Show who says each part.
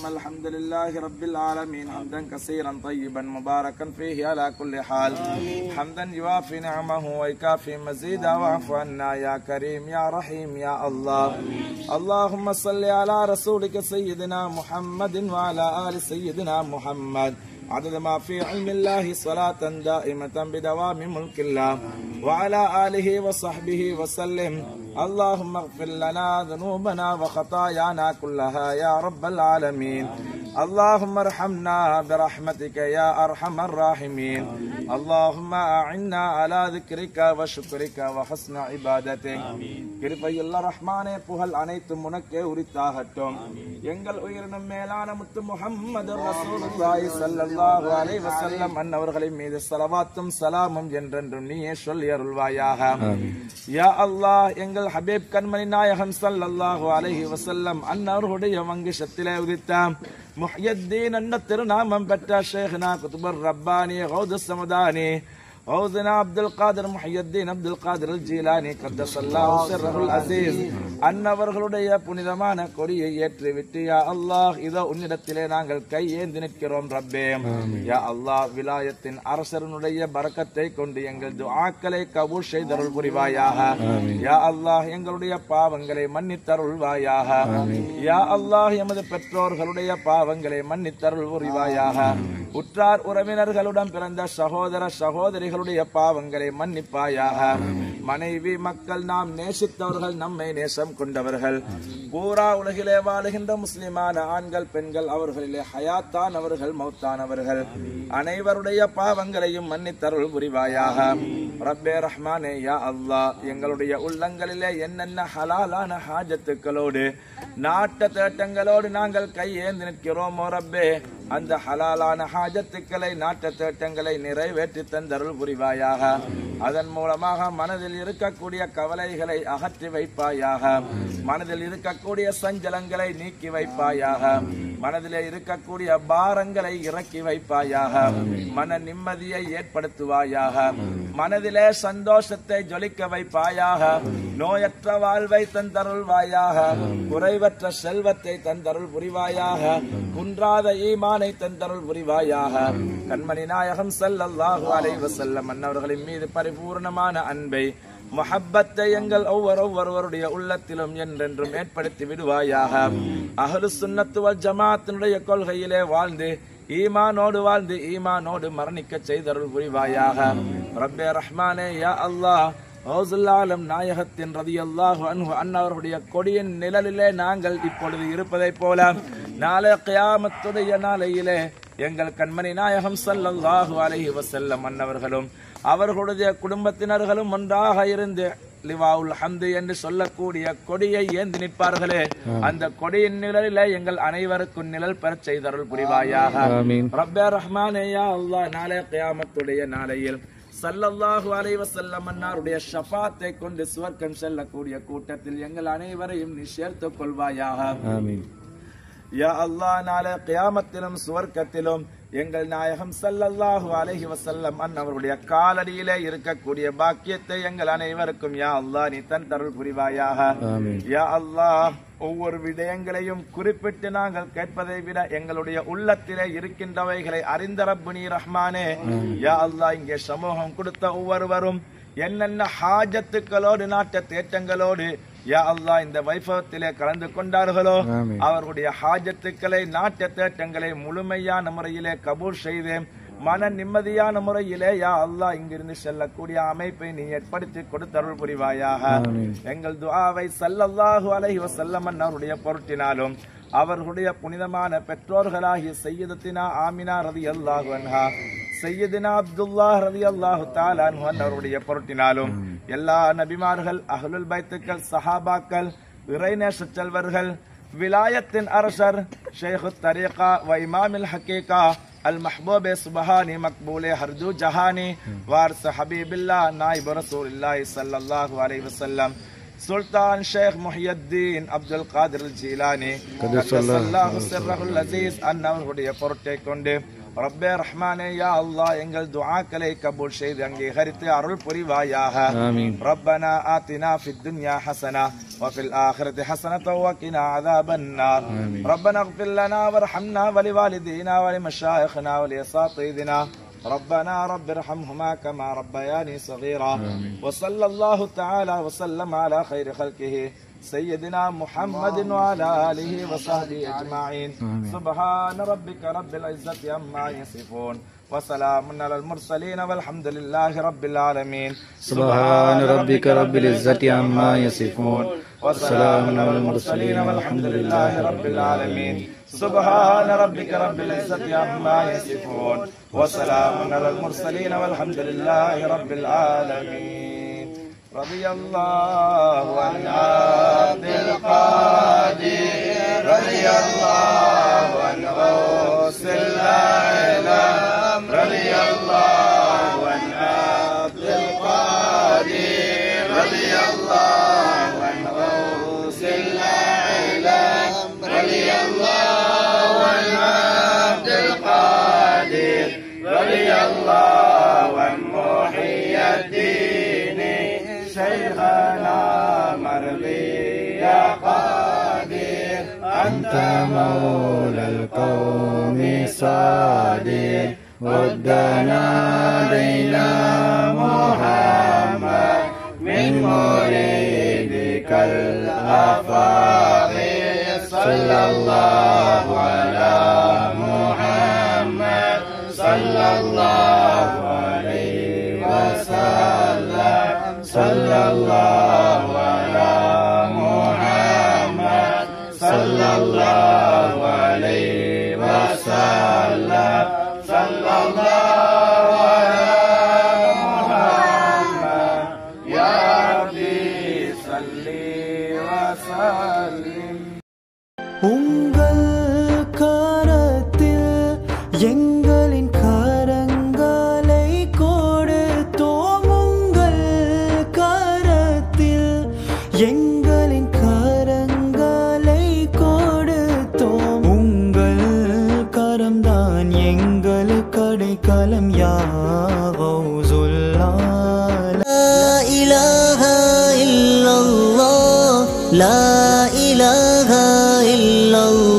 Speaker 1: الحمد لله رب العالمين حمدا كثيرا طيبا مباركا فيه على كل حال حمدا يوافي نعمه ويكافي مزيدا واعف عنا يا كريم يا رحيم يا الله. اللهم صل على رسولك سيدنا محمد وعلى آل سيدنا محمد عدد ما في علم الله صلاة دائمة بدوام ملك الله وعلى آله وصحبه وسلم. اللهم اغفر لنا ذنوبنا وخطايانا كلها يا رب العالمين. اللهم ارحمنا برحمتك يا أرحم الراحمين. اللهم أعنا على ذكرك وشكرك وحسن عبادتك. கிருபையுள்ள ரஹ்மானே, புகழ் அனைத்தும் உனக்கே உரித்தாகட்டும். எங்கள் உயிரினும் மேலான முத்து முஹம்மது ரசூலுல்லாஹி ஸல்லல்லாஹு அலைஹி வஸல்லம் அன்னவர்களின் மீது ஸலவாத்தும் ஸலாமும் என்றென்றும் நீயே சொல்லி அருள்வாயாக. யா அல்லாஹ், எங்கள் ஹபீப் கண்மணி நாயகம் ஸல்லல்லாஹு அலைஹி வஸல்லம் அன்னவர்களுடைய வங்கிஷத்திலே உதித்த முஹ்யத்தீன் என்ற திருநாமம் பெற்ற ஷேഖ்னா குதுபுர் ரப்பானி கௌது சமதானி غوثنا عبد القادر محي الدين عبد القادر الجيلاني قدس الله سره العزيز அன்னவர்களுடைய புனிதமான கொடியை ஏற்றிவிட்டு யா அல்லாஹ் இதோ உன்னிடத்திலே நாங்கள் கையேந்தி நிற்கிறோம் ரப்பே. யா அல்லாஹ், விலாயத்தின் அரசனுடைய பரக்கத்தை கொண்டு எங்கள் துஆக்களை கபூல் செய்தருள் புரிவாயாக. யா அல்லாஹ், எங்களுடைய பாவங்களை மன்னித்தருள்வாயாக. யா அல்லாஹ், எமது பெற்றோர்களுடைய பாவங்களை மன்னித்தருள் புரிவாயாக. உற்றார் உறவினர்களுடன் பிறந்த சகோதர சகோதரிகளுடைய பாவங்களை மன்னிப்பாயாக. மனைவி மக்கள் நாம் நேசித்தவர்கள், நம்மை நேசம் கொண்டவர்கள், பூரா உலகிலே வாழுகின்ற முஸ்லிமான ஆண்கள் பெண்கள், அவர்களிலே ஹயாத்தானவர்கள் மௌத்தானவர்கள் அனைவருடைய பாவங்களையும் மன்னித்தருள் புரிவாயாக. ரப்பே ரஹ்மானே, யா அல்லாஹ், எங்களுடைய உள்ளங்களிலே என்னென்ன ஹலாலான ஹாஜத்துக்களோடு நாட்ட தேட்டங்களோடு நாங்கள் கையேந்து நிற்கிறோமோ ரப்பே, அந்த ஹலாலான ஹாஜத்துக்களை நாட்ட தேட்டங்களை நிறைவேற்றி தந்தருள் புரிவாயாக. அதன் மூலமாக மனதில் இருக்கக்கூடிய கவலைகளை அகற்றி வைப்பாயாக. மனதில் இருக்கக்கூடிய சஞ்சலங்களை நீக்கி வைப்பாயாக. மனதிலே இருக்கக்கூடிய பாரங்களை இறக்கி வைப்பாயாக. மன நிம்மதியை ஏற்படுத்துவாயாக. மனதிலே சந்தோஷத்தை ஜொலிக்க வைப்பாயாக. நோயற்ற வாழ்வை தந்தருள்வாயாக. குறைவற்ற செல்வத்தை தந்தருள் புரிவாயாக. குன்றாத ஈமானை தந்தருள் புரிவாயாக. கண்மணி நாயகம் ஸல்லல்லாஹு அலைஹி வஸல்லம் அன்னவர்களின் மீது பரிபூர்ணமான அன்பை முஹப்பத்தை எங்கள் ஒவ்வொருவருடைய உள்ளத்திலும் என்றென்றும் ஏற்படுத்தி விடுவாயாக. அஹ்லு சுன்னத்து வல் ஜமாஅத்தினுடைய கொள்கையிலே வாழ்ந்து ஈமானோடு வாழ்ந்து ஈமானோடு மரணிக்க செய்தருள் புரிவாயாக. ரப்பே ரஹ்மானே யா அல்லாஹ், கௌசுல் ஆலம் நாயகத்தின் ரலியல்லாஹு அன்ஹு அன்னவருடைய கொடியின் நிழலிலே நாங்கள் இப்பொழுது இருப்பதைப் போல நாளை கியாமத்துடைய நாளையிலே எங்கள் கண்மணி நாயகம் ஸல்லல்லாஹு அலைஹி வஸல்லம் அன்னவர்களும் அவர்களுடைய குடும்பத்தினர்களும் ஒன்றாக இருந்து லிவாவுல் ஹம்து என்று சொல்லக்கூடிய கொடியை ஏந்தி நிற்பார்களே, அந்த கொடியின் நிழலிலே எங்கள் அனைவருக்கும் நிழல் பெறச் செய்தருள் புரிவாயாக. ரப்பே ரஹ்மானே யா அல்லாஹ், நாளை கியாமத்துடைய நாளையில் ஸல்லல்லாஹு அலைஹி வஸல்லம் அன்னாருடைய ஷஃபாத்தை கொண்டு சுவர்க்கம் செல்லக்கூடிய கூட்டத்தில் எங்கள் அனைவரையும் நீ சேர்த்துக் கொள்வாயாக. யா அல்லாஹ், நாளை கியாமத்திலும் சுவர்க்கத்திலும் எங்கள் நாயகம் ஸல்லல்லாஹு அலைஹி வஸல்லம் அன்னவருடைய காலடியிலே இருக்கக்கூடிய பாக்கியத்தை எங்கள் அனைவருக்கும் யா அல்லாஹ் நீ தந்தருள் புரிவாயாக. யா அல்லாஹ், ஒவ்வொரு விடயங்களையும் குறிப்பிட்டு நாங்கள் கேட்பதை விட எங்களுடைய உள்ளத்திலே இருக்கின்றவைகளை அறிந்த ரப்பு நீ ரஹ்மானே. யா அல்லாஹ், இங்கே சமூகம் கொடுத்த ஒவ்வொருவரும் என்னென்ன ஹாஜத்துக்களோடு நாட்ட தேட்டங்களோடு யா அல்லாஹ் இந்த வைபவத்திலே கலந்து கொண்டார்களோ அவர்களுடைய ஹாஜத்துக்களை நாட்ட தேட்டங்களை முழுமையான முறையிலே கபூல் செய்து மன நிம்மதியான முறையிலே யா அல்லாஹ் இங்கிருந்து செல்லக்கூடிய அமைப்பை நீ ஏற்படுத்தி கொடுத்தருள் புரிவாயாக. எங்கள் துஆவை ஸல்லல்லாஹு அலைஹி வஸல்லம் அன்னவருடைய பொருட்டினாலும் அவர்களுடைய புனிதமான பெற்றோர்களாகிய சையதத்தினா ஆமினா ரலியல்லாஹு அன்ஹா, சையதினா அப்துல்லாஹ் ரலியல்லாஹு தஆலா அன்ஹு அன்னவருடைய பொருட்டினாலும் எல்லா நபிமார்கள், அஹ்லுல் பைத்துக்கள், சஹாபாக்கள், இறைநேச செல்வர்கள், விலாயத்தின் அரசர், ஷேഖுத் தரீகா வ இமாமில் ஹக்கீகா அல் மஹ்பூபே சுப்ஹானி மக்பூலே ஹர்ஜு ஜஹானி வாரிஸ் ஹபீபில்லாஹ் நாயிப் ரசூலுல்லாஹி ஸல்லல்லாஹு அலைஹி வஸல்லம் சுல்தான் ஷேக் முஹியுத்தீன் அப்துல் காதிர் ஜீலானி கதஸல்லாஹு சிர்ரஹுல் அஸீஸ் அன்னவருடைய பொருட்டை கொண்டு ரப்பே ரஹ்மானே யா அல்லாஹ் எங்கள் துஆக்களை கபூல் செய்து அங்கீகரித்து அருள் புரிவாயாக. ரப்பனா ஆத்தினா ஃபித் துன்யா ஹஸனா வ ஃபில் ஆখিরাতি ஹஸனத வ கினா அஸாபன் நார். ரப்பனா இக்ஃபிர் லனா வர்ஹம்னா வ லிவாலிதீனா வ லிமஷாயிഖിனா வ லிஅஸாதீதினா ربنا رب ارحمهما كما ربياني صغيرا. وصلى الله تعالى وسلم على خير خلقه سيدنا محمد وعلى آله وصحبه أجمعين. سبحان ربك رب العزة عما يصفون وسلام على المرسلين والحمد لله رب العالمين.
Speaker 2: سبحان ربك رب العزة عما يصفون وسلام على المرسلين والحمد لله رب العالمين. سبحان ربك رب العزة عما يصفون وسلام على المرسلين والحمد لله رب العالمين. رضي الله عن عبد القادر رضي الله عن غوث الأعلام رضي الله عن عبد القادر رضي الله عن غوث الأعلام رضي الله عن عبد القادر رضي الله عن محي الدين شيخنا مرضي يا قادر أنت مولى القوم صادق ودنا دينا محمد من مريدك الأفاضل صلى الله على محمد صلى الله عليه وسلم صلى الله على محمد صلى الله عليه وسلم صلى الله على محمد يا ربي صل وسلم.
Speaker 3: உங்கள் கரத்தில் எங்களின் கரங்களை கொடுத்தோம். الله